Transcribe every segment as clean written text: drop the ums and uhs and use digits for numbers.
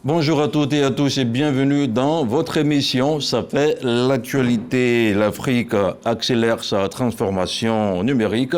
Bonjour à toutes et à tous et bienvenue dans votre émission. Ça fait l'actualité. L'Afrique accélère sa transformation numérique.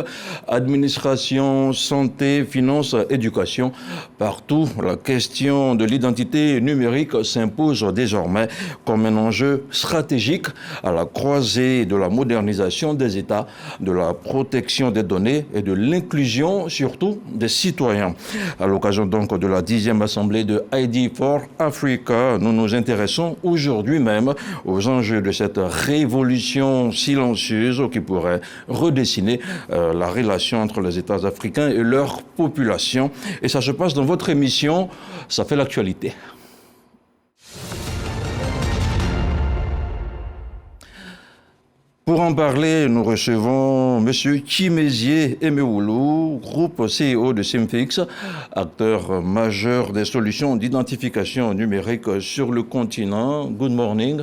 Administration, santé, finances, éducation. Partout, la question de l'identité numérique s'impose désormais comme un enjeu stratégique à la croisée de la modernisation des États, de la protection des données et de l'inclusion surtout des citoyens. À l'occasion donc de la 10e assemblée de ID for Africa, nous nous intéressons aujourd'hui même aux enjeux de cette révolution silencieuse qui pourrait redessiner la relation entre les États africains et leur population. Et ça se passe dans votre émission, ça fait l'actualité. Pour en parler, nous recevons M. Chimezie Emeoulou, groupe CEO de Simfix, acteur majeur des solutions d'identification numérique sur le continent. Good morning.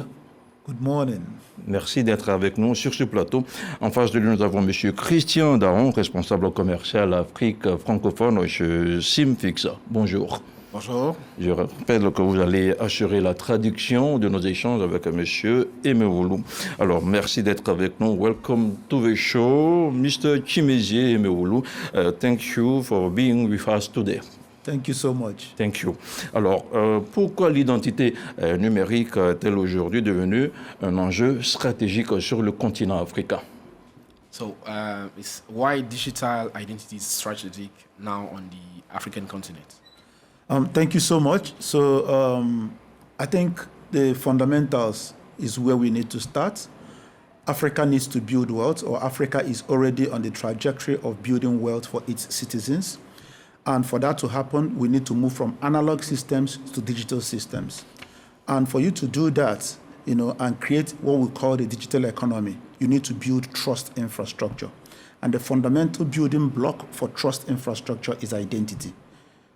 Good morning. Merci d'être avec nous sur ce plateau. En face de lui, nous avons M. Christian Daron, responsable commercial Afrique francophone chez Simfix. Bonjour. Bonjour. Je rappelle que vous allez assurer la traduction de nos échanges avec M. Emeoulou. Alors, merci d'être avec nous. Welcome to the show, Mr. Chimezie Emeoulou. Thank you for being with us today. Thank you so much. Thank you. Alors, pourquoi l'identité numérique est-elle aujourd'hui devenue un enjeu stratégique sur le continent africain? So, it's why digital identity is strategic now on the African continent? Thank you so much. So I think the fundamentals is where we need to start. Africa needs to build wealth, or Africa is already on the trajectory of building wealth for its citizens. And for that to happen, we need to move from analog systems to digital systems. And for you to do that, and create what we call the digital economy, you need to build trust infrastructure. And the fundamental building block for trust infrastructure is identity.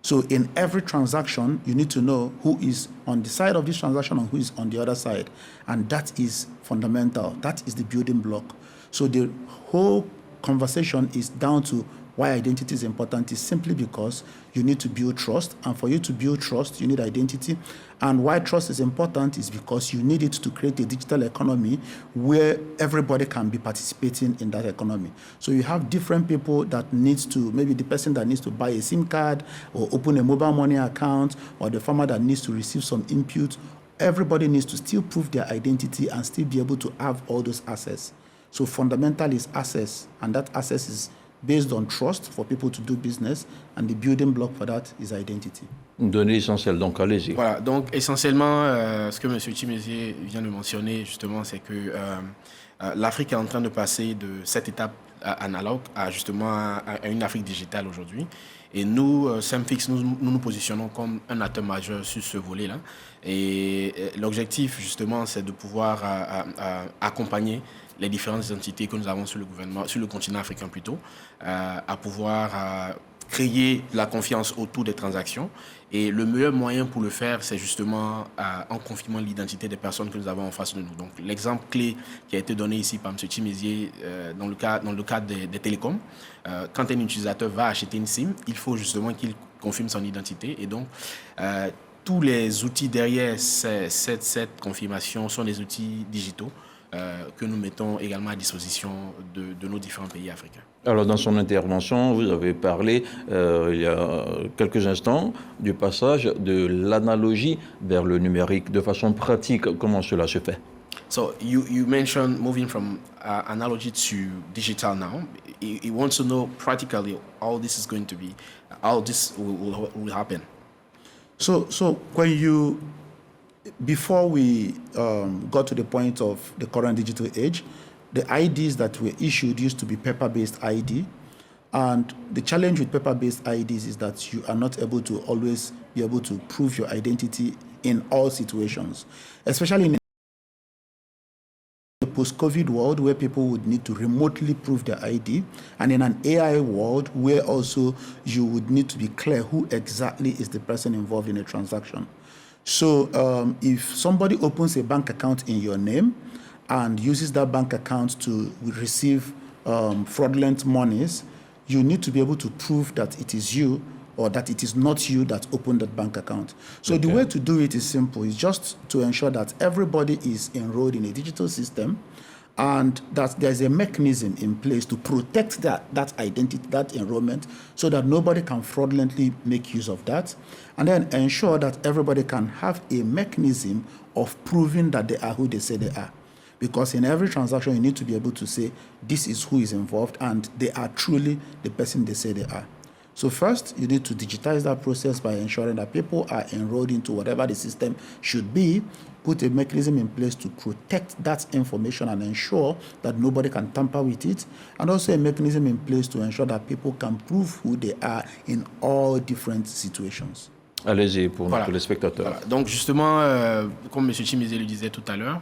So in every transaction, you need to know who is on the side of this transaction and who is on the other side. And that is fundamental. That is the building block. So the whole conversation is down to why identity is important is simply because you need to build trust. And for you to build trust, you need identity. And why trust is important is because you need it to create a digital economy where everybody can be participating in that economy. So you have different people that needs to, maybe the person that needs to buy a SIM card or open a mobile money account, or the farmer that needs to receive some input. Everybody needs to still prove their identity and still be able to have all those assets. So fundamental is access, and that access is based on trust for people to do business, and the building block for that is identity. Une donnée essentielle, donc allez-y. Voilà, donc essentiellement, ce que M. Chimezie vient de mentionner, justement, c'est que l'Afrique est en train de passer de cette étape analogue à justement à une Afrique digitale aujourd'hui. Et nous, Simfix, nous positionnons comme un acteur majeur sur ce volet-là. Et l'objectif, justement, c'est de pouvoir accompagner les différentes entités que nous avons sur le continent africain plutôt, à pouvoir créer la confiance autour des transactions. Et le meilleur moyen pour le faire, c'est justement en confirmant l'identité des personnes que nous avons en face de nous. Donc l'exemple clé qui a été donné ici par M. Chimezie dans le cadre des télécoms, quand un utilisateur va acheter une SIM, il faut justement qu'il confirme son identité. Et donc tous les outils derrière cette confirmation sont des outils digitaux que nous mettons également à disposition de nos différents pays africains. Alors, dans son intervention, vous avez parlé il y a quelques instants du passage de l'analogie vers le numérique. De façon pratique, comment cela se fait? So you mentioned moving from analogy to digital now. He wants to know practically how this is going to be, how this will happen. So when you, before we got to the point of the current digital age, the IDs that were issued used to be paper-based ID. And the challenge with paper-based IDs is that you are not able to always be able to prove your identity in all situations, especially in the post-COVID world where people would need to remotely prove their ID, and in an AI world where also you would need to be clear who exactly is the person involved in a transaction. So if somebody opens a bank account in your name and uses that bank account to receive fraudulent monies, you need to be able to prove that it is you or that it is not you that opened that bank account. So the way to do it is simple. It's just to ensure that everybody is enrolled in a digital system and that there's a mechanism in place to protect that identity, that enrollment, so that nobody can fraudulently make use of that. And then ensure that everybody can have a mechanism of proving that they are who they say they are. Because in every transaction, you need to be able to say, this is who is involved, and they are truly the person they say they are. So first, you need to digitize that process by ensuring that people are enrolled into whatever the system should be, put a mechanism in place to protect that information and ensure that nobody can tamper with it, and also a mechanism in place to ensure that people can prove who they are in all different situations. Allez-y pour nos téléspectateurs. Voilà. Donc justement, comme M. Chimézé le disait tout à l'heure,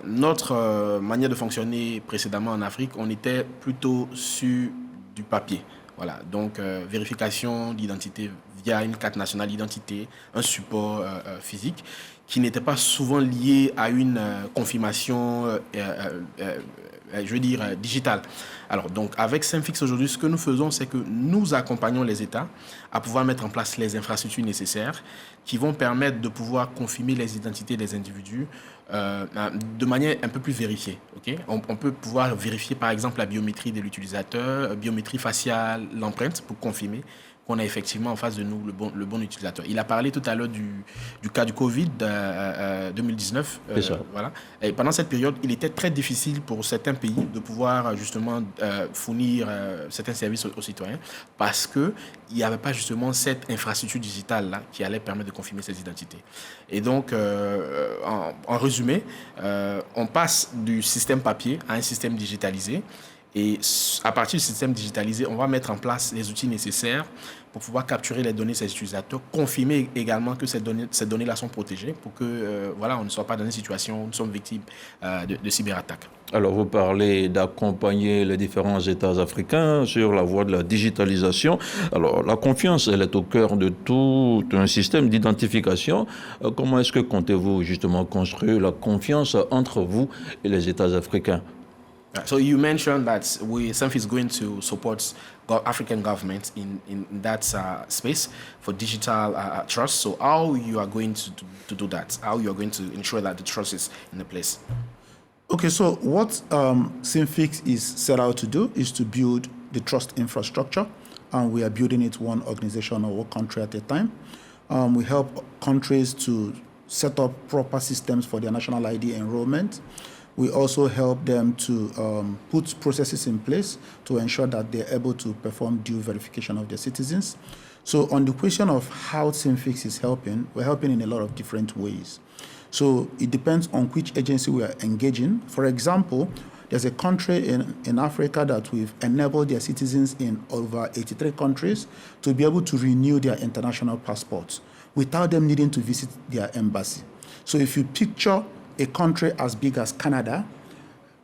notre manière de fonctionner précédemment en Afrique, on était plutôt sur du papier. Voilà. Donc vérification d'identité via une carte nationale d'identité, un support physique qui n'était pas souvent lié à une confirmation je veux dire, digitale. Alors, donc, avec Simfix aujourd'hui, ce que nous faisons, c'est que nous accompagnons les États à pouvoir mettre en place les infrastructures nécessaires qui vont permettre de pouvoir confirmer les identités des individus de manière un peu plus vérifiée. Okay? On peut pouvoir vérifier, par exemple, la biométrie de l'utilisateur, biométrie faciale, l'empreinte, pour confirmer qu'on a effectivement en face de nous le bon utilisateur. Il a parlé tout à l'heure du cas du Covid 2019. Voilà. Et pendant cette période, il était très difficile pour certains pays de pouvoir justement fournir certains services aux citoyens parce qu'il n'y avait pas justement cette infrastructure digitale-là qui allait permettre de confirmer ces identités. Et donc, en résumé, on passe du système papier à un système digitalisé. Et à partir du système digitalisé, on va mettre en place les outils nécessaires pour pouvoir capturer les données de ces utilisateurs, confirmer également que ces données-là sont protégées pour que voilà, on ne soit pas dans une situation où nous sommes victimes de cyberattaques. Alors, vous parlez d'accompagner les différents États africains sur la voie de la digitalisation. Alors, la confiance, elle est au cœur de tout un système d'identification. Comment est-ce que comptez-vous justement construire la confiance entre vous et les États africains? So you mentioned that Simfix is going to support African governments in that space for digital trust. So how you are going to do that? How you are going to ensure that the trust is in the place? Okay, so what Simfix is set out to do is to build the trust infrastructure, and we are building it one organization or one country at a time. We help countries to set up proper systems for their national ID enrollment. We also help them to put processes in place to ensure that they're able to perform due verification of their citizens. So on the question of how Simfix is helping, we're helping in a lot of different ways. So it depends on which agency we are engaging. For example, there's a country in Africa that we've enabled their citizens in over 83 countries to be able to renew their international passports without them needing to visit their embassy. So if you picture a country as big as Canada,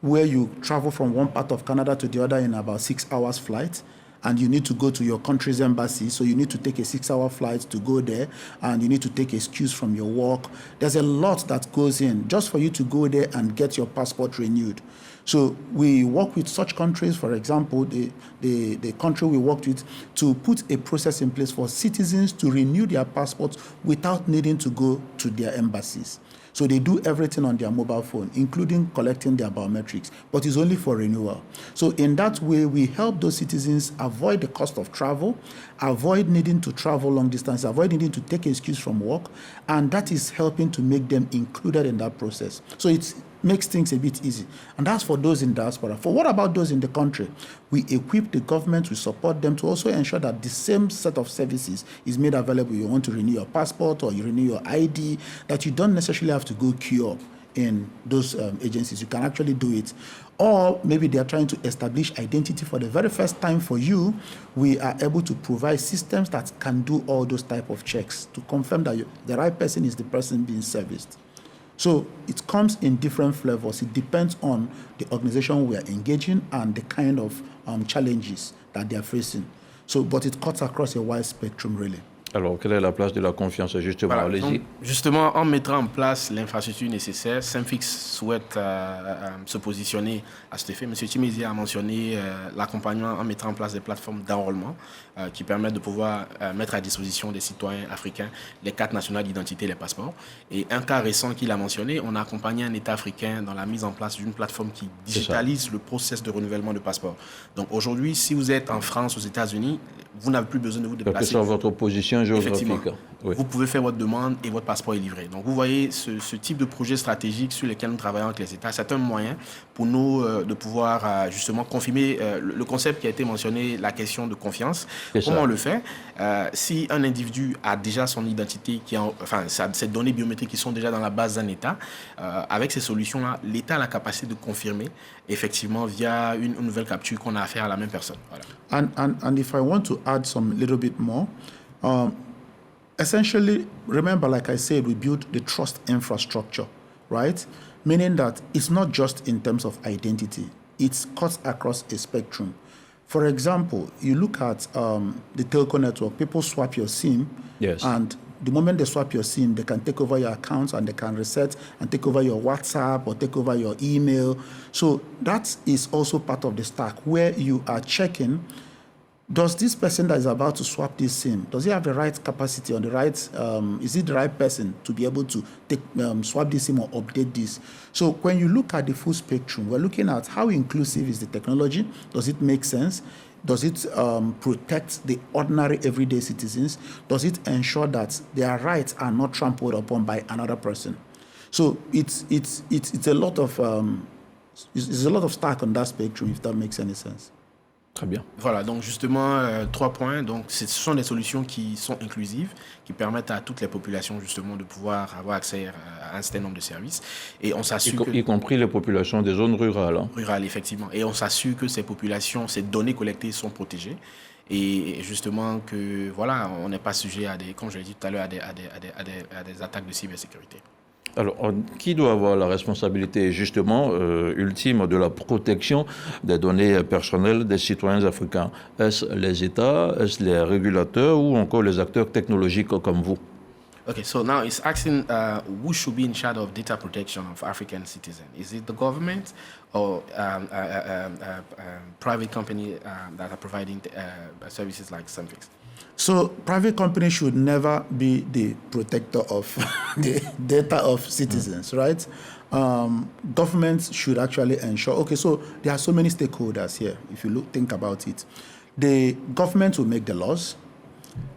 where you travel from one part of Canada to the other in about 6 hours flight, and you need to go to your country's embassy, so you need to take a 6-hour flight to go there, and you need to take excuse from your work. There's a lot that goes in just for you to go there and get your passport renewed. So we work with such countries, for example, the country we worked with, to put a process in place for citizens to renew their passports without needing to go to their embassies. So they do everything on their mobile phone, including collecting their biometrics, but it's only for renewal. So in that way, we help those citizens avoid the cost of travel, avoid needing to travel long distance, avoid needing to take excuse from work, and that is helping to make them included in that process. So it makes things a bit easy. And that's for those in diaspora. For what about those in the country? We equip the government, we support them to also ensure that the same set of services is made available. You want to renew your passport or you renew your ID, that you don't necessarily have to go queue up in those agencies. You can actually do it. Or maybe they are trying to establish identity for the very first time for you. We are able to provide systems that can do all those type of checks to confirm that the right person is the person being serviced. So it comes in different flavors. It depends on the organization we are engaging and the kind of challenges that they are facing. So, but it cuts across a wide spectrum, really. Alors, quelle est la place de la confiance, justement? Voilà, Allez-y. donc, justement, en mettant en place l'infrastructure nécessaire, Simfix souhaite se positionner à cet effet. M. Chimézi a mentionné l'accompagnement en mettant en place des plateformes d'enrôlement qui permettent de pouvoir mettre à disposition des citoyens africains les cartes nationales d'identité et les passeports. Et un cas récent qu'il a mentionné, on a accompagné un État africain dans la mise en place d'une plateforme qui digitalise le processus de renouvellement de passeport. Donc aujourd'hui, si vous êtes en France, aux États-Unis, vous n'avez plus besoin de vous déplacer. Quelle que soit votre position géographique. Oui. Vous pouvez faire votre demande et votre passeport est livré. Donc vous voyez ce type de projet stratégique sur lesquels nous travaillons avec les États, c'est un moyen pour nous de pouvoir justement confirmer le concept qui a été mentionné, la question de confiance. Comment on le fait? Si un individu a déjà son identité, ses données biométriques qui sont déjà dans la base d'un État, avec ces solutions-là, l'État a la capacité de confirmer effectivement via une nouvelle capture qu'on a affaire à la même personne. Voilà. And if I want to add some little bit more, essentially, remember, like I said, we built the trust infrastructure, right? Meaning that it's not just in terms of identity. It cuts across a spectrum. For example, you look at the telco network, people swap your SIM, yes, and the moment they swap your SIM, they can take over your accounts and they can reset and take over your WhatsApp or take over your email. So that is also part of the stack where you are checking, does this person that is about to swap this SIM, does he have the right capacity or the right, is he the right person to be able to take, swap this SIM or update this? So when you look at the full spectrum, we're looking at how inclusive is the technology, does it make sense? Does it protect the ordinary everyday citizens? Does it ensure that their rights are not trampled upon by another person? So it's a lot of stack on that spectrum, if that makes any sense. Très bien. Voilà, donc justement, 3 points. Donc, ce sont des solutions qui sont inclusives, qui permettent à toutes les populations justement de pouvoir avoir accès à un certain nombre de services. Et on s'assure y compris les populations des zones rurales. Hein. Rurales, effectivement. Et on s'assure que ces populations, ces données collectées sont protégées. Et justement que, voilà, on n'est pas sujet à des, comme je l'ai dit tout à l'heure, à des attaques de cybersécurité. Alors, qui doit avoir la responsabilité justement ultime de la protection des données personnelles des citoyens africains? Est-ce les États, est-ce les régulateurs ou encore les acteurs technologiques comme vous? Okay, so now it's asking who should be in charge of data protection of African citizens? Is it the government or private companies that are providing services like Simfix? So private companies should never be the protector of the data of citizens, right? Governments should actually ensure, okay, so there are so many stakeholders here, if you think about it. The government will make the laws,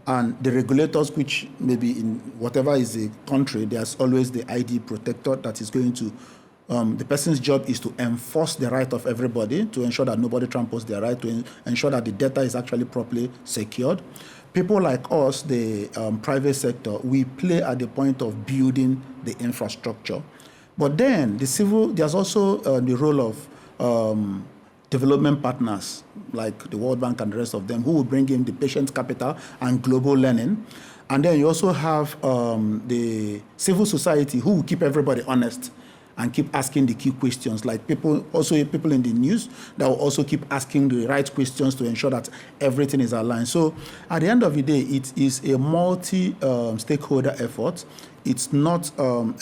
and the regulators, which maybe in whatever is the country, there's always the ID protector that is going to, the person's job is to enforce the right of everybody, to ensure that nobody tramples their right, to ensure that the data is actually properly secured. People like us, the private sector, we play at the point of building the infrastructure. But then there's also the role of development partners, like the World Bank and the rest of them, who will bring in the patient capital and global learning. And then you also have the civil society, who will keep everybody honest and keep asking the key questions, like people in the news that will also keep asking the right questions to ensure that everything is aligned. So at the end of the day, it is a multi-stakeholder effort. It's not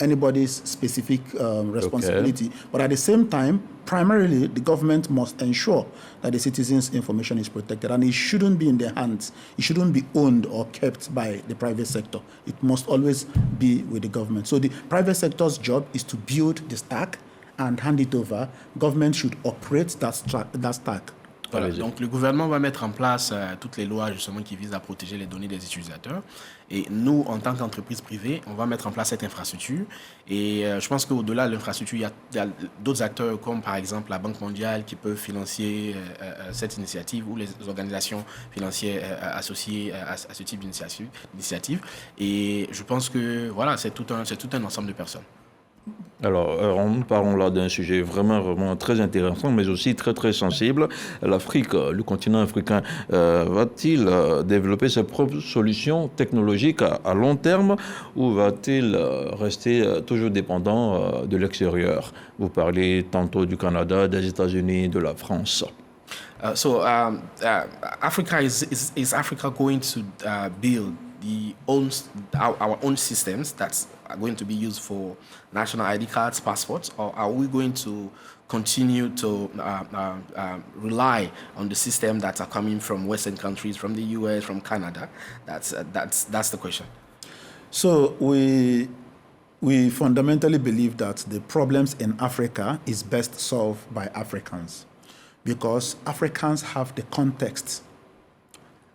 anybody's specific responsibility, okay. But at the same time, primarily, the government must ensure that the citizens' information is protected, and it shouldn't be in their hands. It shouldn't be owned or kept by the private sector. It must always be with the government. So the private sector's job is to build the stack and hand it over. Government should operate that stack. Voilà, donc le gouvernement va mettre en place toutes les lois justement qui visent à protéger les données des utilisateurs. Et nous, en tant qu'entreprise privée, on va mettre en place cette infrastructure. Et je pense qu'au-delà de l'infrastructure, il y a d'autres acteurs comme par exemple la Banque mondiale qui peuvent financer cette initiative, ou les organisations financières associées à ce type d'initiative. Et je pense que voilà, c'est tout un ensemble de personnes. Alors, nous parlons là d'un sujet vraiment très intéressant, mais aussi très sensible. L'Afrique, le continent africain, va-t-il développer ses propres solutions technologiques à long terme, ou va-t-il rester toujours dépendant de l'extérieur? Vous parlez tantôt du Canada, des États-Unis, de la France. Africa is Africa going to build our own systems that are going to be used for national ID cards, passports, or are we going to continue to rely on the system that are coming from Western countries, from the US, from Canada? That's the question. So we fundamentally believe that the problems in Africa is best solved by Africans, because Africans have the context.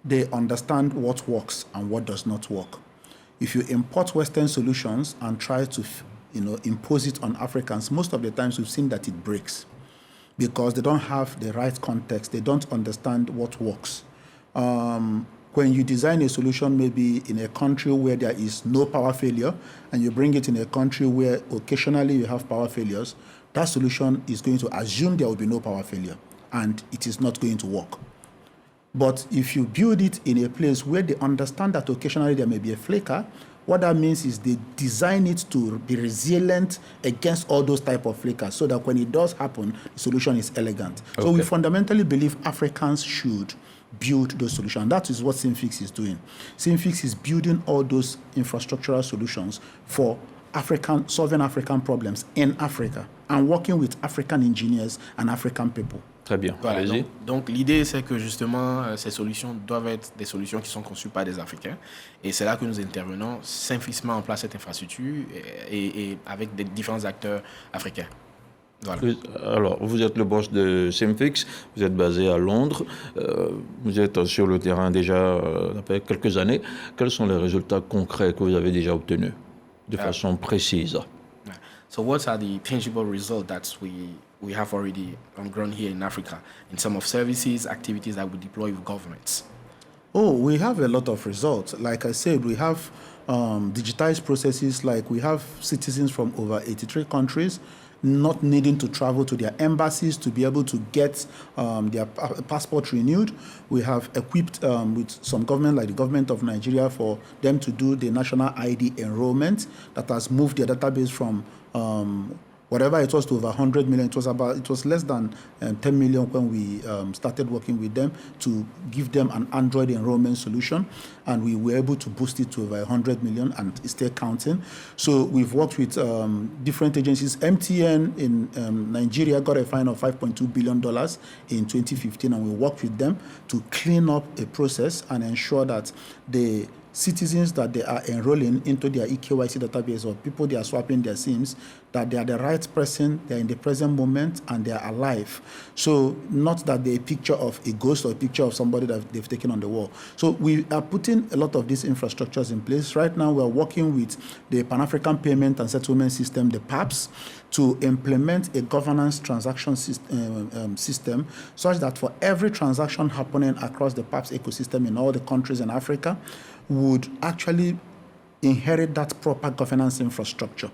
They understand what works and what does not work. If you import Western solutions and try to impose it on Africans, most of the times we've seen that it breaks because they don't have the right context. They don't understand what works. When you design a solution maybe in a country where there is no power failure and you bring it in a country where occasionally you have power failures, that solution is going to assume there will be no power failure and it is not going to work. But if you build it in a place where they understand that occasionally there may be a flicker, what that means is they design it to be resilient against all those type of flickers so that when it does happen, the solution is elegant. Okay. So we fundamentally believe Africans should build those solutions. That is what SimFix is doing. SimFix is building all those infrastructural solutions for solving African problems in Africa and working with African engineers and African people. Très bien. Voilà, donc l'idée, c'est que justement, ces solutions doivent être des solutions qui sont conçues par des Africains. Et c'est là que nous intervenons, SimFix met en place cette infrastructure et avec des différents acteurs africains. Voilà. Alors, vous êtes le boss de SimFix, vous êtes basé à Londres, vous êtes sur le terrain déjà depuis quelques années. Quels sont les résultats concrets que vous avez déjà obtenus de façon précise? So what are the tangible results that we have already on ground here in Africa in terms of services, activities that we deploy with governments? Oh, we have a lot of results. Like I said, we have digitized processes, like we have citizens from over 83 countries not needing to travel to their embassies to be able to get their passport renewed. We have equipped with some government, like the government of Nigeria, for them to do the national ID enrollment that has moved their database from whatever it was to over 100 million. It was less than 10 million when we started working with them to give them an Android enrollment solution, and we were able to boost it to over 100 million, and it's still counting. So we've worked with different agencies. MTN in Nigeria got a fine of $5.2 billion in 2015, and we worked with them to clean up a process and ensure that the citizens that they are enrolling into their eKYC database, or people they are swapping their SIMs, that they are the right person, they are in the present moment, and they are alive. So not that they're a picture of a ghost or a picture of somebody that they've taken on the wall. So we are putting a lot of these infrastructures in place. Right now, we are working with the Pan-African Payment and Settlement System, the PAPS, to implement a governance transaction system such that for every transaction happening across the PAPS ecosystem in all the countries in Africa, would actually inherit that proper governance infrastructure,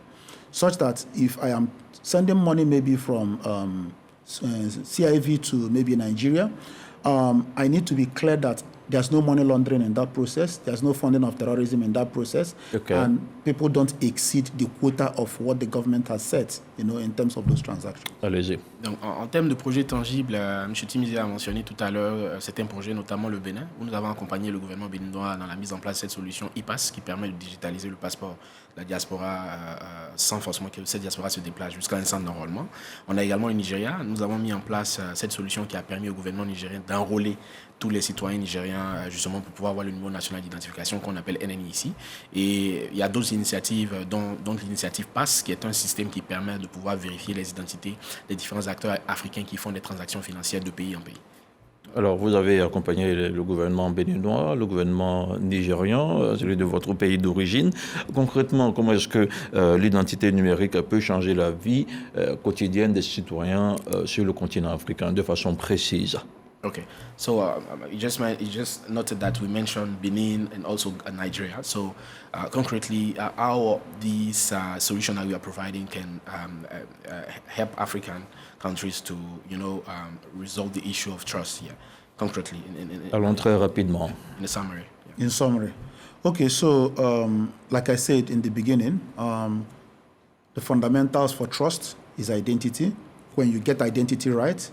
such that if I am sending money maybe from CIV to maybe Nigeria, I need to be clear that there's no money laundering in that process, there's no funding of terrorism in that process, and people don't exceed the quota of what the government has set, in terms of those transactions. Allez-y. Donc, en termes de projets tangibles, M. Timizé a mentionné tout à l'heure certains projets, notamment le Bénin, où nous avons accompagné le gouvernement béninois dans la mise en place de cette solution e-pass qui permet de digitaliser le passeport de la diaspora sans forcément que cette diaspora se déplace jusqu'à un centre d'enrôlement. On a également au Nigeria, nous avons mis en place cette solution qui a permis au gouvernement nigérien d'enrôler tous les citoyens nigériens justement pour pouvoir avoir le numéro national d'identification qu'on appelle NNI ici. Et il y a d'autres initiatives, dont l'initiative PASS, qui est un système qui permet de pouvoir vérifier les identités des différents acteurs africains qui font des transactions financières de pays en pays. Alors, vous avez accompagné le gouvernement béninois, le gouvernement nigérian, celui de votre pays d'origine. Concrètement, comment est-ce que l'identité numérique peut changer la vie quotidienne des citoyens sur le continent africain de façon précise? Okay, so you just noted that we mentioned Benin and also Nigeria. So concretely, how these solution that we are providing can help African countries to, resolve the issue of trust here, concretely. Allons très rapidement. In a summary. Yeah. In summary. Okay, so like I said in the beginning, the fundamentals for trust is identity. When you get identity right,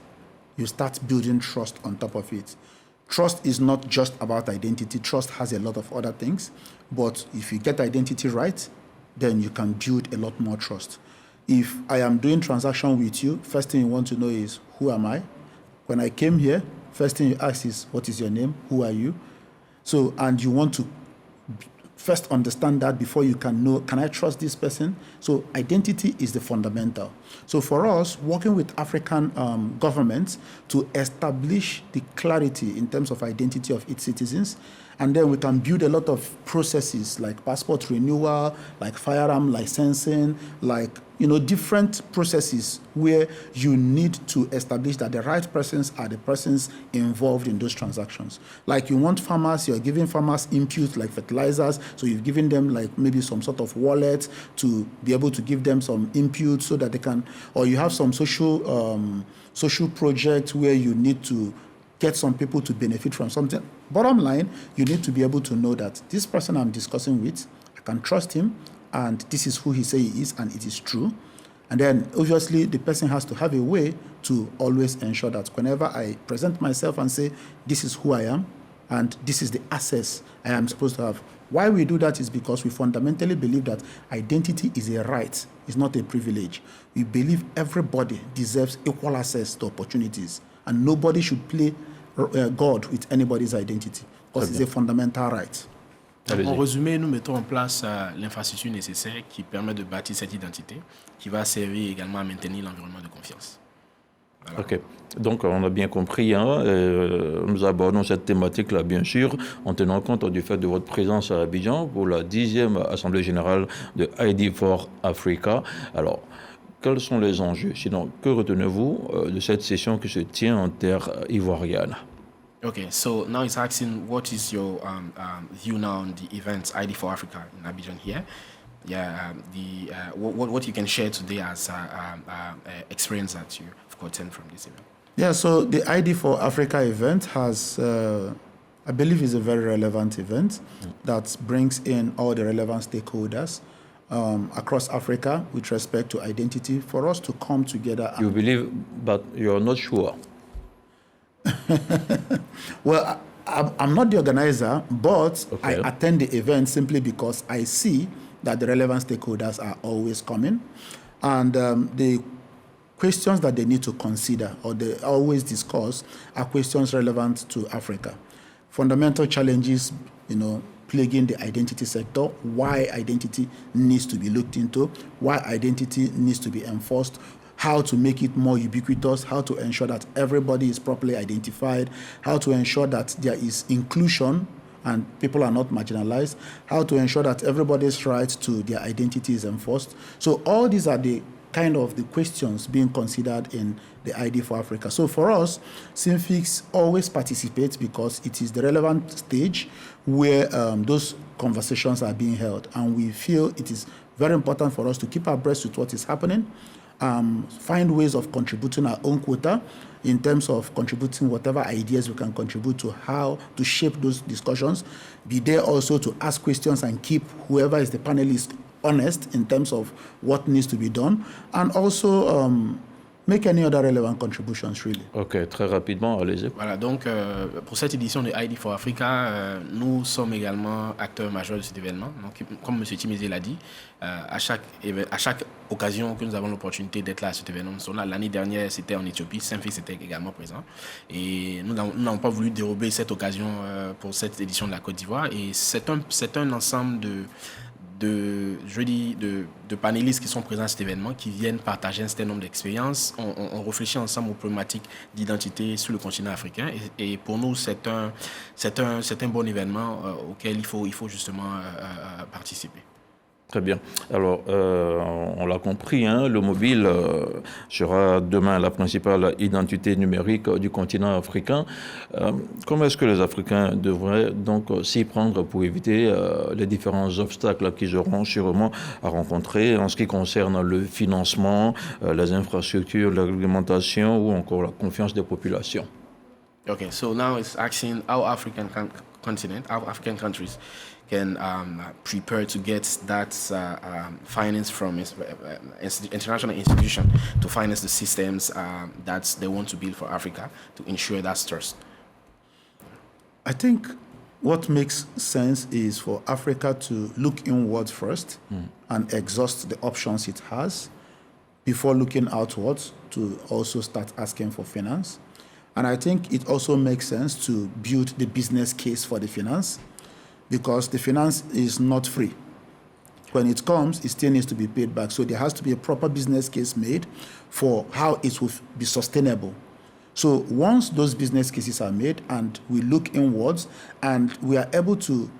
you start building trust on top of it. trust is not just about identity. Trust has a lot of other things. But if you get identity right, then you can build a lot more trust. If I am doing transaction with you, first thing you want to know is, who am I? When I came here, first thing you ask is, what is your name? Who are you? So, and you want to first understand that before you can know, can I trust this person? So identity is the fundamental. So for us, working with African governments to establish the clarity in terms of identity of its citizens, and then we can build a lot of processes like passport renewal, like firearm licensing, like, different processes where you need to establish that the right persons are the persons involved in those transactions. Like you want farmers, you're giving farmers inputs like fertilizers, so you've given them like maybe some sort of wallet to be able to give them some input so that they can, or you have some social project where you need to get some people to benefit from something. Bottom line, you need to be able to know that this person I'm discussing with, I can trust him, and this is who he says he is, and it is true. And then obviously the person has to have a way to always ensure that whenever I present myself and say, this is who I am, and this is the access I am supposed to have. Why we do that is because we fundamentally believe that identity is a right, it's not a privilege. We believe everybody deserves equal access to opportunities, and nobody should play God with anybody's identity, because it's a fundamental right. En résumé, nous mettons en place l'infrastructure nécessaire qui permet de bâtir cette identité, qui va servir également à maintenir l'environnement de confiance. Voilà. Ok, donc on a bien compris, nous abordons cette thématique-là bien sûr en tenant compte du fait de votre présence à Abidjan pour la 10e Assemblée Générale de ID for Africa. Alors, quels sont les enjeux? Sinon, que retenez-vous de cette session qui se tient en terre ivoirienne? Okay, so now it's asking, what is your view now on the event ID for Africa in Abidjan here? Yeah, what you can share today as experience that you've gotten from this event? Yeah, so the ID for Africa event has, I believe, is a very relevant event that brings in all the relevant stakeholders across Africa with respect to identity for us to come together. You believe, but you're not sure. Well, I'm not the organizer, but Okay. I attend the event simply because I see that the relevant stakeholders are always coming, and the questions that they need to consider or they always discuss are questions relevant to Africa. Fundamental challenges, plaguing the identity sector, why identity needs to be looked into, why identity needs to be enforced, how to make it more ubiquitous, how to ensure that everybody is properly identified, how to ensure that there is inclusion and people are not marginalized, how to ensure that everybody's right to their identity is enforced. So all these are the kind of the questions being considered in the ID for Africa. So for us, Synfix always participates because it is the relevant stage where those conversations are being held. And we feel it is very important for us to keep abreast with what is happening, find ways of contributing our own quota in terms of contributing whatever ideas we can contribute to how to shape those discussions, be there also to ask questions and keep whoever is the panelist honest in terms of what needs to be done, and also make any other relevant contributions, really. Ok, très rapidement, allez-y. Voilà, donc pour cette édition de ID for Africa, nous sommes également acteurs majeurs de cet événement. Donc, comme M. Timizé l'a dit, à chaque occasion que nous avons l'opportunité d'être là à cet événement, nous sommes là. L'année dernière, c'était en Éthiopie, Synfix était également présent. Et nous n'avons pas voulu dérober cette occasion pour cette édition de la Côte d'Ivoire. Et c'est un ensemble de panélistes qui sont présents à cet événement, qui viennent partager un certain nombre d'expériences. On réfléchit ensemble aux problématiques d'identité sur le continent africain. Et pour nous, c'est un bon événement auquel il faut justement participer. Très bien. Alors, on l'a compris, le mobile sera demain la principale identité numérique du continent africain. Comment est-ce que les Africains devraient donc s'y prendre pour éviter les différents obstacles qu'ils auront sûrement à rencontrer en ce qui concerne le financement, les infrastructures, la réglementation ou encore la confiance des populations? Okay, so now it's asking how African countries can prepare to get that finance from international institutions to finance the systems that they want to build for Africa to ensure that trust. I think what makes sense is for Africa to look inwards first and exhaust the options it has before looking outwards to also start asking for finance. And I think it also makes sense to build the business case for the finance, because the finance is not free. When it comes, it still needs to be paid back. So there has to be a proper business case made for how it will be sustainable. So once those business cases are made and we look inwards and we are able to,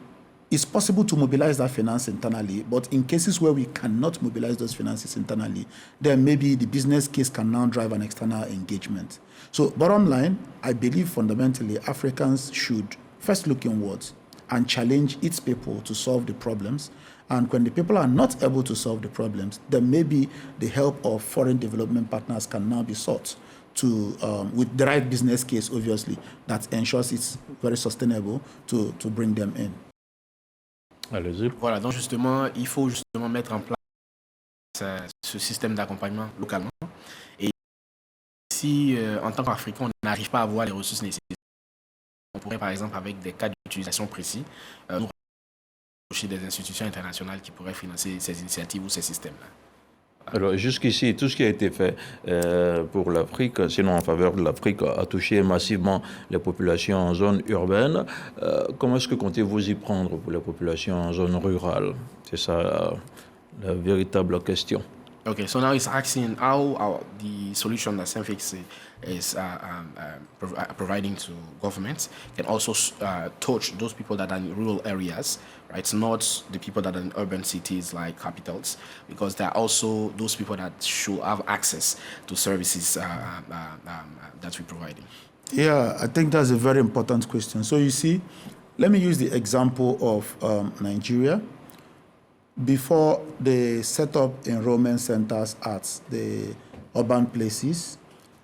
it's possible to mobilize that finance internally, but in cases where we cannot mobilize those finances internally, then maybe the business case can now drive an external engagement. So bottom line, I believe fundamentally Africans should first look inwards and challenge its people to solve the problems. And when the people are not able to solve the problems, then maybe the help of foreign development partners can now be sought to, with the right business case, obviously, that ensures it's very sustainable to bring them in. Allez-y. Voilà, donc justement, il faut justement mettre en place ce système d'accompagnement localement. Et si, en tant qu'Africain, on n'arrive pas à avoir les ressources nécessaires, on pourrait, par exemple, avec des cas d'utilisation précis, nous rapprocher des institutions internationales qui pourraient financer ces initiatives ou ces systèmes-là. Alors jusqu'ici, tout ce qui a été fait pour l'Afrique, sinon en faveur de l'Afrique, a touché massivement les populations en zone urbaine. Comment est-ce que comptez-vous y prendre pour les populations en zone rurale? C'est ça la véritable question. Okay, so now he's asking how the solution that Senfix is providing to governments can also touch those people that are in rural areas, right? It's not the people that are in urban cities like capitals, because there are also those people that should have access to services that we're providing. Yeah, I think that's a very important question. So you see, let me use the example of Nigeria. Before they set up enrollment centers at the urban places,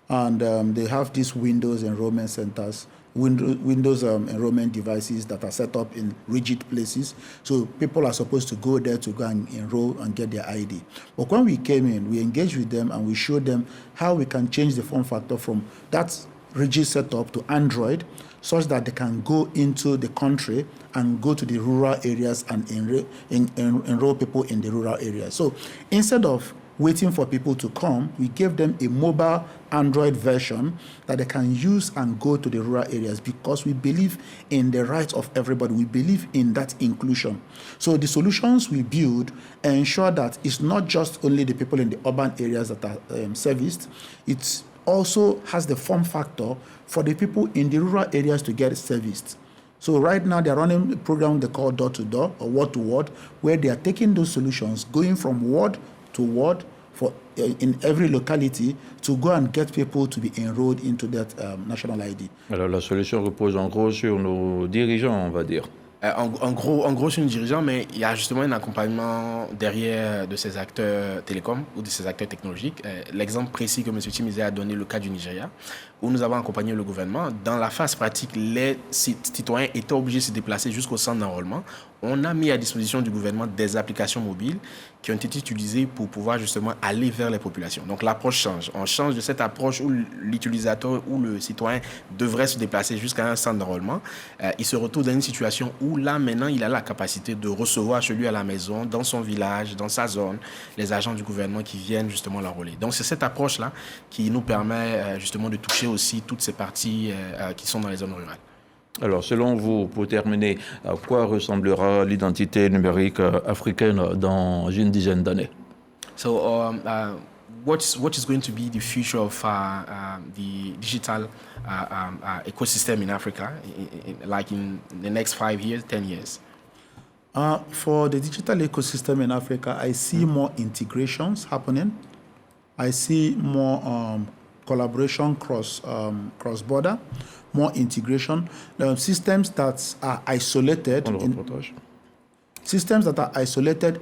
and they have these Windows enrollment centers, Windows enrollment devices that are set up in rigid places. So people are supposed to go there to go and enroll and get their ID. But when we came in, we engaged with them and we showed them how we can change the form factor from that rigid setup to Android, such that they can go into the country and go to the rural areas and enroll people in the rural areas. So instead of waiting for people to come, we gave them a mobile Android version that they can use and go to the rural areas, because we believe in the rights of everybody. We believe in that inclusion. So the solutions we build ensure that it's not just only the people in the urban areas that are serviced, it's also has the form factor for the people in the rural areas to get serviced. So right now they're running a program they call door-to-door or word-to-word, where they are taking those solutions, going from word to word for in every locality to go and get people to be enrolled into that national ID. Alors la solution repose en gros sur nos dirigeants, on va dire. En gros, sur une dirigeant, mais il y a justement un accompagnement derrière de ces acteurs télécoms ou de ces acteurs technologiques. L'exemple précis que M. Timizé a donné, le cas du Nigeria, où nous avons accompagné le gouvernement. Dans la phase pratique, les citoyens étaient obligés de se déplacer jusqu'au centre d'enrôlement. On a mis à disposition du gouvernement des applications mobiles qui ont été utilisées pour pouvoir justement aller vers les populations. Donc l'approche change. On change de cette approche où l'utilisateur ou le citoyen devrait se déplacer jusqu'à un centre d'enrôlement. Il se retrouve dans une situation où là maintenant il a la capacité de recevoir chez lui à la maison, dans son village, dans sa zone, les agents du gouvernement qui viennent justement l'enrôler. Donc c'est cette approche-là qui nous permet justement de toucher aussi toutes ces parties qui sont dans les zones rurales. Alors, selon vous, pour terminer, à quoi ressemblera l'identité numérique africaine dans une dizaine d'années? So, what is going to be the future of the digital ecosystem in Africa, like in the next 5 years, 10 years? For the digital ecosystem in Africa, I see more integrations happening. I see more collaboration cross-border, more integration. Systems that are isolated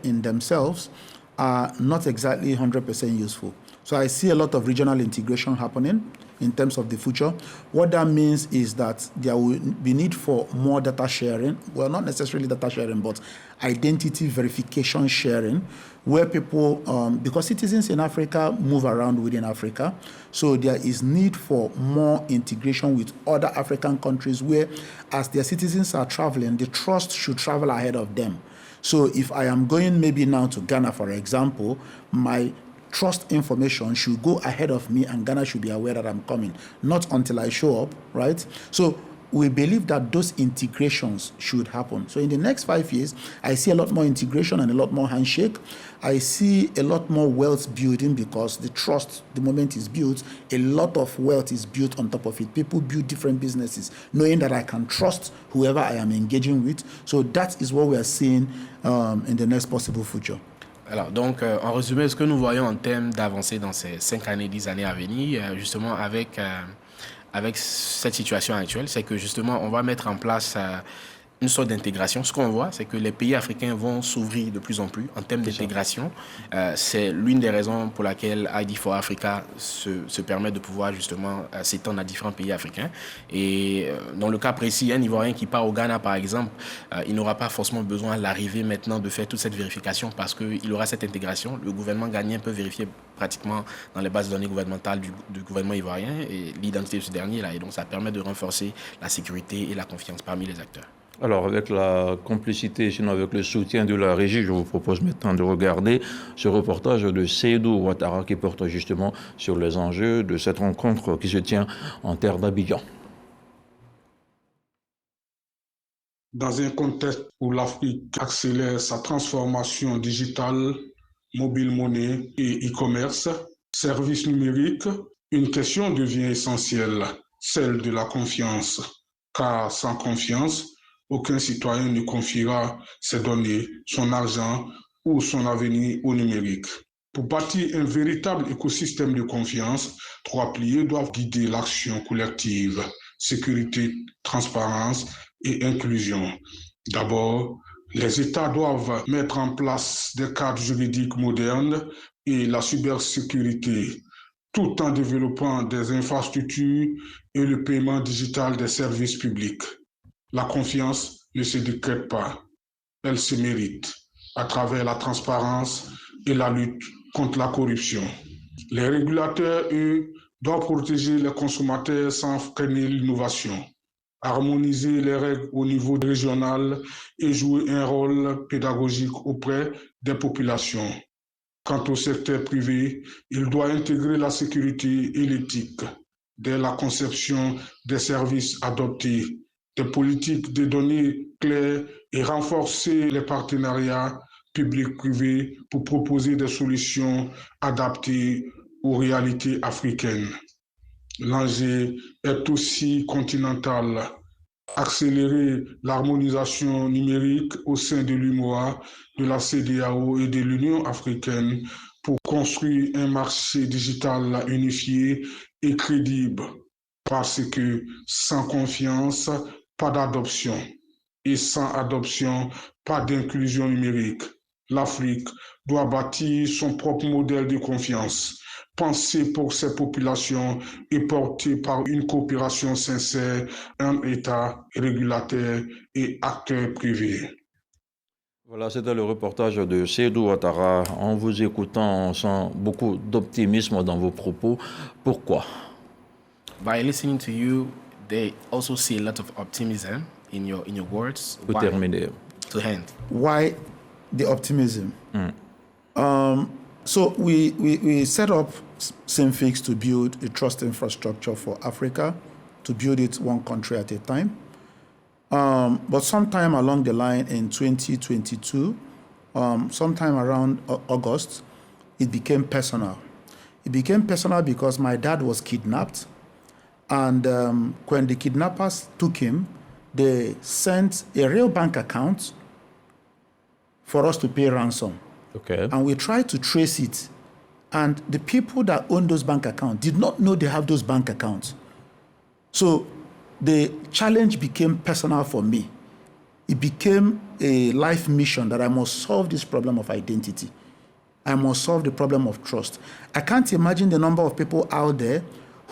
in themselves are not exactly 100% useful. So I see a lot of regional integration happening in terms of the future. What that means is that there will be need for more data sharing. Well, not necessarily data sharing, but identity verification sharing, where people, because citizens in Africa move around within Africa, so there is need for more integration with other African countries where, as their citizens are traveling, the trust should travel ahead of them. So if I am going maybe now to Ghana, for example, my trust information should go ahead of me and Ghana should be aware that I'm coming, not until I show up, right? So we believe that those integrations should happen. So in the next 5 years, I see a lot more integration and a lot more handshake. I see a lot more wealth building because the trust, the moment is built, a lot of wealth is built on top of it. People build different businesses, knowing that I can trust whoever I am engaging with. So that is what we are seeing in the next possible future. Alors, donc, en résumé, ce que nous voyons en termes d'avancée dans ces 5 années, 10 années à venir, justement, avec cette situation actuelle, c'est que justement, on va mettre en place une sorte d'intégration. Ce qu'on voit, c'est que les pays africains vont s'ouvrir de plus en plus en termes d'intégration. C'est l'une des raisons pour laquelle ID for Africa se permet de pouvoir justement s'étendre à différents pays africains. Et dans le cas précis, un Ivoirien qui part au Ghana, par exemple, il n'aura pas forcément besoin à l'arrivée maintenant de faire toute cette vérification parce qu'il aura cette intégration. Le gouvernement ghanéen peut vérifier pratiquement dans les bases de données gouvernementales du gouvernement ivoirien et l'identité de ce dernier là. Et donc ça permet de renforcer la sécurité et la confiance parmi les acteurs. Alors, avec la complicité, sinon avec le soutien de la régie, je vous propose maintenant de regarder ce reportage de Seydou Ouattara qui porte justement sur les enjeux de cette rencontre qui se tient en terre d'Abidjan. Dans un contexte où l'Afrique accélère sa transformation digitale, mobile monnaie et e-commerce, services numériques, une question devient essentielle, celle de la confiance. Car sans confiance, aucun citoyen ne confiera ses données, son argent ou son avenir au numérique. Pour bâtir un véritable écosystème de confiance, 3 piliers doivent guider l'action collective: sécurité, transparence et inclusion. D'abord, les États doivent mettre en place des cadres juridiques modernes et la cybersécurité, tout en développant des infrastructures et le paiement digital des services publics. La confiance ne se décrète pas, elle se mérite à travers la transparence et la lutte contre la corruption. Les régulateurs, eux, doivent protéger les consommateurs sans freiner l'innovation, harmoniser les règles au niveau régional et jouer un rôle pédagogique auprès des populations. Quant au secteur privé, il doit intégrer la sécurité et l'éthique dès la conception des services adoptés, des politiques de données claires et renforcer les partenariats publics-privés pour proposer des solutions adaptées aux réalités africaines. L'enjeu est aussi continental. Accélérer l'harmonisation numérique au sein de l'UMOA, de la CEDEAO et de l'Union africaine pour construire un marché digital unifié et crédible. Parce que sans confiance, pas d'adoption. Et sans adoption, pas d'inclusion numérique. L'Afrique doit bâtir son propre modèle de confiance, pensé pour ses populations et porté par une coopération sincère entre États, régulateurs et acteurs privés. Voilà, c'était le reportage de Seydou Ouattara. En vous écoutant, on sent beaucoup d'optimisme dans vos propos. Pourquoi? By listening to you, they also see a lot of optimism in your words. Pour terminer. To end. Why the optimism? So we set up SIMFIX to build a trust infrastructure for Africa, to build it one country at a time. But sometime along the line in 2022, sometime around August, it became personal. It became personal because my dad was kidnapped. And when the kidnappers took him, they sent a real bank account for us to pay ransom. Okay. And we tried to trace it. And the people that own those bank accounts did not know they have those bank accounts. So the challenge became personal for me. It became a life mission that I must solve this problem of identity. I must solve the problem of trust. I can't imagine the number of people out there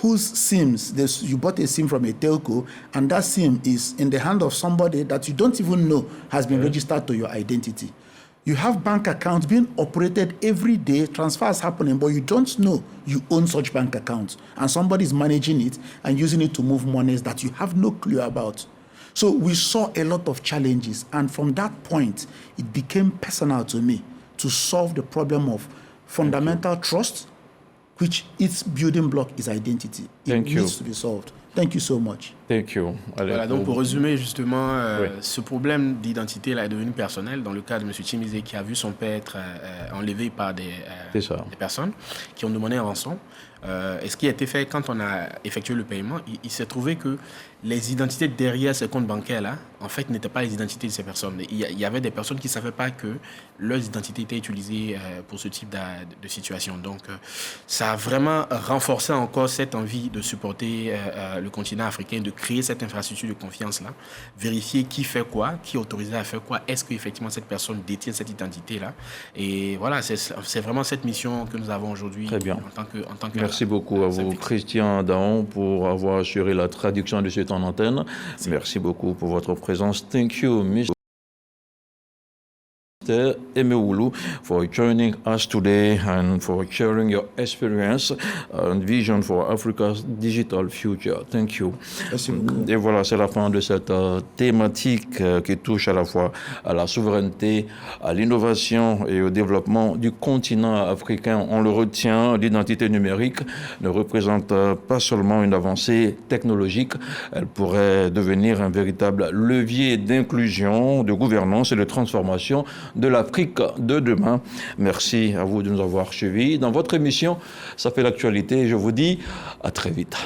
whose SIMs, you bought a SIM from a telco, and that SIM is in the hand of somebody that you don't even know has been registered to your identity. You have bank accounts being operated every day, transfers happening, but you don't know you own such bank accounts. And somebody is managing it and using it to move monies that you have no clue about. So we saw a lot of challenges. And from that point, it became personal to me to solve the problem of fundamental trust, which its building block is identity. It needs to be solved. Thank you so much. Thank you. Allez, voilà, donc pour résumer justement, ce problème d'identité là est devenu personnel dans le cas de M. Chimisé qui a vu son père être enlevé par des personnes qui ont demandé un rançon. Et ce qui a été fait quand on a effectué le paiement, il s'est trouvé que les identités derrière ces comptes bancaires-là, en fait, n'étaient pas les identités de ces personnes. Il y avait des personnes qui ne savaient pas que leurs identités étaient utilisées pour ce type de situation. Donc, ça a vraiment renforcé encore cette envie de supporter le continent africain, de créer cette infrastructure de confiance-là, vérifier qui fait quoi, qui est autorisé à faire quoi, est-ce qu'effectivement cette personne détient cette identité-là. Et voilà, c'est vraiment cette mission que nous avons aujourd'hui. Très bien. En tant que Merci beaucoup à vous, Christian Daon, pour avoir assuré la traduction de ce temps d'antenne. Merci beaucoup pour votre présence. Thank you, Mr. Emeoulu, for joining us today and for sharing your experience and vision for Africa's digital future. Thank you. Merci beaucoup. Et voilà, c'est la fin de cette thématique qui touche à la fois à la souveraineté, à l'innovation et au développement du continent africain. On le retient, l'identité numérique ne représente pas seulement une avancée technologique, elle pourrait devenir un véritable levier d'inclusion, de gouvernance et de transformation de l'Afrique de demain. Merci à vous de nous avoir suivis. Dans votre émission, ça fait l'actualité. Je vous dis à très vite.